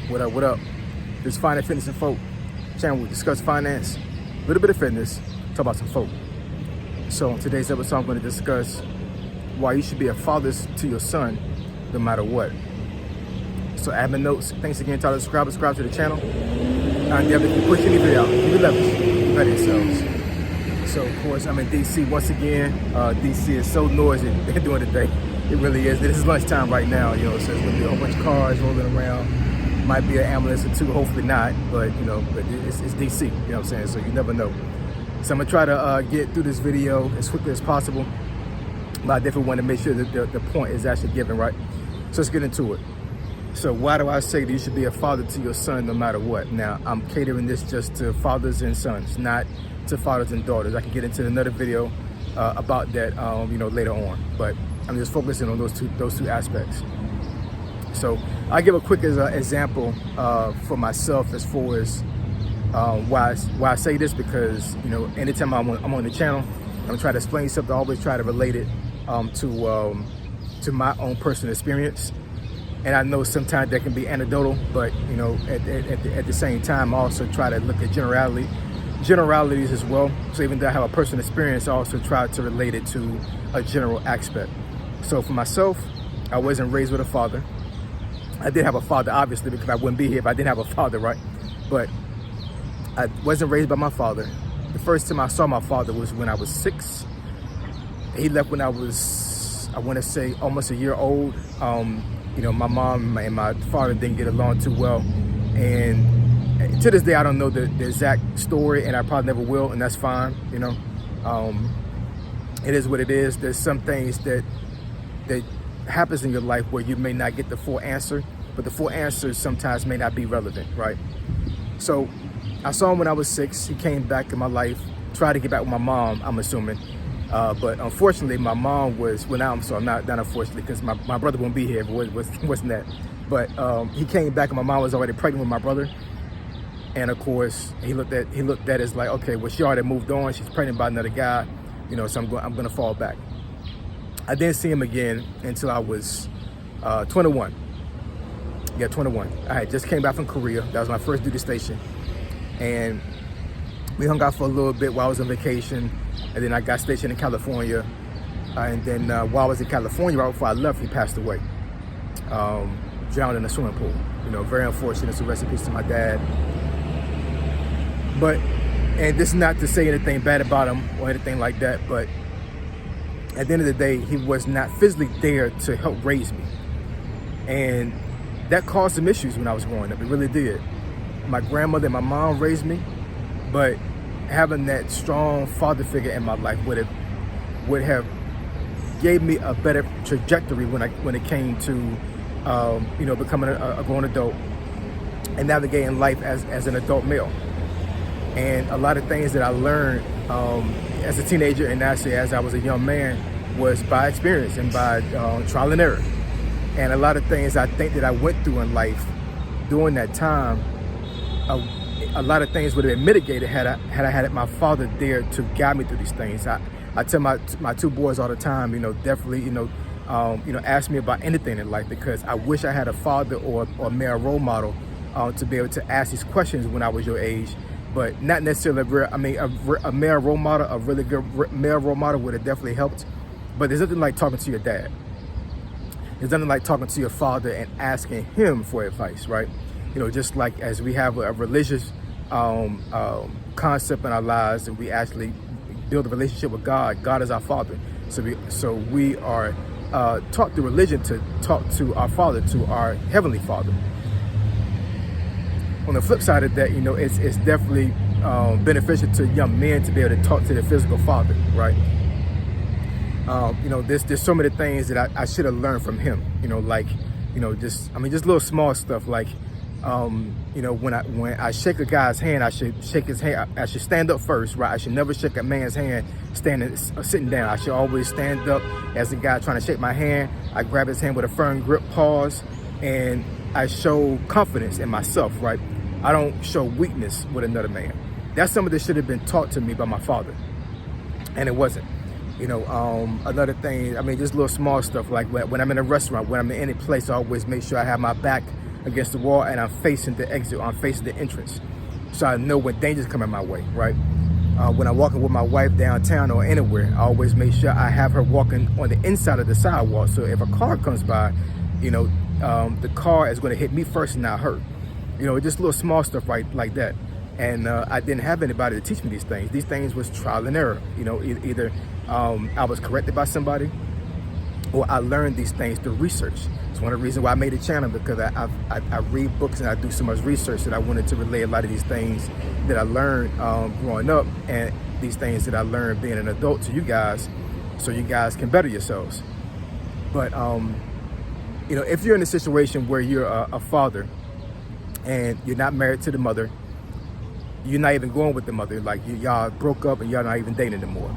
What up, what up? This is Finance, Fitness, and Folk channel. We discuss finance, a little bit of fitness, talk about some folk. So in today's episode, I'm going to discuss why you should be a father to your son no matter what. So admin notes, thanks again to all the subscribe to the channel. And definitely keep pushing the video out, keep it leverage, better yourselves. So of course, I'm in DC once again. DC is so noisy during the day. It really is. This is lunchtime right now, so there's going to be a whole bunch of cars rolling around. Might be an ambulance or two, hopefully not, but but it's DC, you know what I'm saying? So you never know. So I'm gonna try to get through this video as quickly as possible, but I definitely want to make sure that the point is actually given, right? So let's get into it. So why do I say that you should be a father to your son no matter what? Now, I'm catering this just to fathers and sons, not to fathers and daughters. I can get into another video about that, later on, but I'm just focusing on those two aspects. So I'll give a quick example for myself as far as why I say this, because anytime I'm on the channel, I'm trying to explain something. I always try to relate it to my own personal experience. And I know sometimes that can be anecdotal, but at the same time, I also try to look at generalities as well. So even though I have a personal experience, I also try to relate it to a general aspect. So for myself, I wasn't raised with a father. I did have a father, obviously, because I wouldn't be here if I didn't have a father, right? But I wasn't raised by my father. The first time I saw my father was when I was 6. He left when I was, I want to say, almost a year old. My mom and my father didn't get along too well. And to this day, I don't know the exact story, and I probably never will, and that's fine, It is what it is. There's some things that happens in your life where you may not get the full answer, but the full answer sometimes may not be relevant, right? So I saw him when I was 6. He came back in my life, tried to get back with my mom, I'm assuming. But unfortunately, my mom was, not unfortunately, because my brother won't be here if it wasn't that. But he came back and my mom was already pregnant with my brother. And of course, he looked at it as like, okay, well, she already moved on. She's pregnant by another guy, so I'm going to fall back. I didn't see him again until I was 21. Yeah, 21. I had just came back from Korea. That was my first duty station. And we hung out for a little bit while I was on vacation. And then I got stationed in California. And then while I was in California, right before I left, he passed away. Drowned in a swimming pool. Very unfortunate. So rest in peace to my dad. And this is not to say anything bad about him or anything like that, but at the end of the day, he was not physically there to help raise me. And that caused some issues when I was growing up. It really did. My grandmother and my mom raised me, but having that strong father figure in my life would have gave me a better trajectory when it came to becoming a grown adult and navigating life as an adult male. And a lot of things that I learned as a teenager and actually as I was a young man was by experience and by trial and error. And a lot of things I think that I went through in life during that time, a lot of things would have been mitigated had I had my father there to guide me through these things. I tell my two boys all the time, definitely, ask me about anything in life, because I wish I had a father or a male role model to be able to ask these questions when I was your age. But not necessarily a male role model, a really good male role model would have definitely helped. But there's nothing like talking to your dad. There's nothing like talking to your father and asking him for advice, right? Just like as we have a religious concept in our lives, and we actually build a relationship with God. God is our Father. So we are taught through religion to talk to our Father, to our Heavenly Father. On the flip side of that, it's definitely beneficial to young men to be able to talk to their physical father, right? There's so many things that I should have learned from him, just little small stuff like, when I shake a guy's hand, I should shake his hand. I should stand up first, right? I should never shake a man's hand sitting down. I should always stand up as the guy trying to shake my hand. I grab his hand with a firm grip, pause, and I show confidence in myself, right? I don't show weakness with another man. That's something that should have been taught to me by my father, and it wasn't. Another thing, just little small stuff like when I'm in a restaurant, when I'm in any place, I always make sure I have my back against the wall and I'm facing the exit, or I'm facing the entrance. So I know when danger's coming my way, right? When I'm walking with my wife downtown or anywhere, I always make sure I have her walking on the inside of the sidewalk. So if a car comes by, the car is going to hit me first and not her. Just little small stuff like that. And I didn't have anybody to teach me these things. These things was trial and error. Either I was corrected by somebody, or I learned these things through research. It's one of the reasons why I made a channel, because I read books and I do so much research that I wanted to relay a lot of these things that I learned growing up, and these things that I learned being an adult to you guys, so you guys can better yourselves. But if you're in a situation where you're a father and you're not married to the mother, you're not even going with the mother, like y'all broke up and y'all not even dating anymore,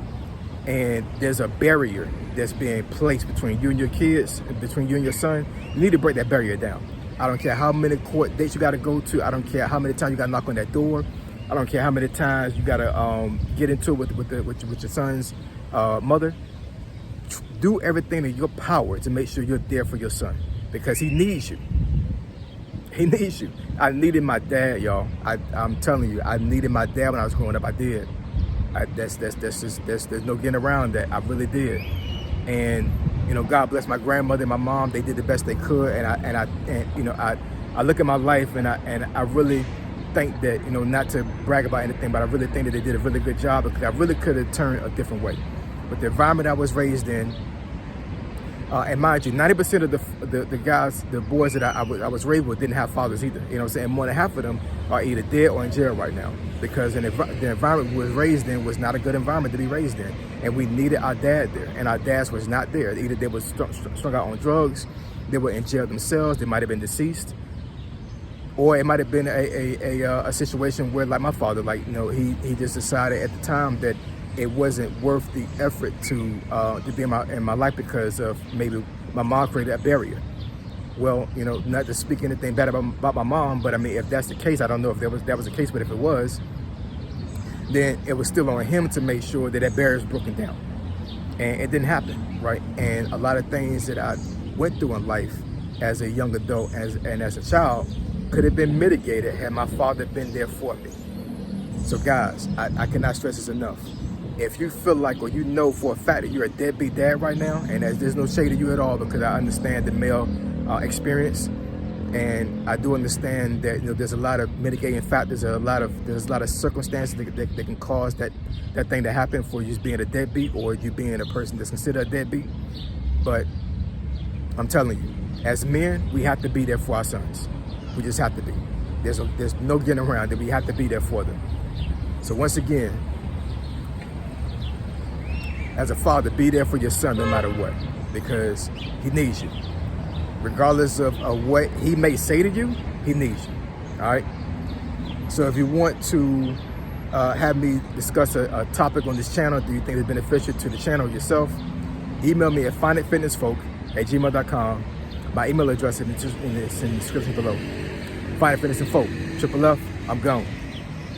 and there's a barrier that's being placed between you and your kids, between you and your son, you need to break that barrier down. I don't care how many court dates you got to go to. I don't care how many times you got to knock on that door. I don't care how many times you got to get into it with your son's mother. Do everything in your power to make sure you're there for your son, because he needs you. He needs you. I needed my dad, y'all. I'm telling you, I needed my dad when I was growing up. I did. There's no getting around that. I really did. And God bless my grandmother and my mom. They did the best they could. And I look at my life and I really think that, not to brag about anything, but I really think that they did a really good job, because I really could have turned a different way. But the environment I was raised in, and mind you, 90% of the guys, the boys that I was raised with didn't have fathers either. You know what I'm saying? More than half of them are either dead or in jail right now, because the environment we was raised in was not a good environment to be raised in. And we needed our dad there, and our dads was not there. Either they were strung out on drugs, they were in jail themselves, they might have been deceased, or it might have been a situation where, like my father, he just decided at the time that it wasn't worth the effort to be in my life, because of maybe my mom created that barrier. Well, not to speak anything bad about my mom, but I mean, if that's the case, I don't know if that was the case, but if it was, then it was still on him to make sure that barrier is broken down. And it didn't happen, right? And a lot of things that I went through in life as a young adult and as a child could have been mitigated had my father been there for me. So guys, I cannot stress this enough. If you feel like, or for a fact that you're a deadbeat dad right now, and there's no shade to you at all, because I understand the male experience, and I do understand that there's a lot of mitigating factors, there's a lot of circumstances that can cause that thing to happen, for you just being a deadbeat or you being a person that's considered a deadbeat. But I'm telling you, as men, we have to be there for our sons. We just have to be. There's no getting around it. We have to be there for them. So once again, as a father, be there for your son no matter what, because he needs you. Regardless of what he may say to you, he needs you, all right? So if you want to have me discuss a topic on this channel, do you think it's beneficial to the channel yourself, email me at finditfitnessfolk@gmail.com. My email address is in the description below. Find It Fitness and Folk, Triple F, I'm gone.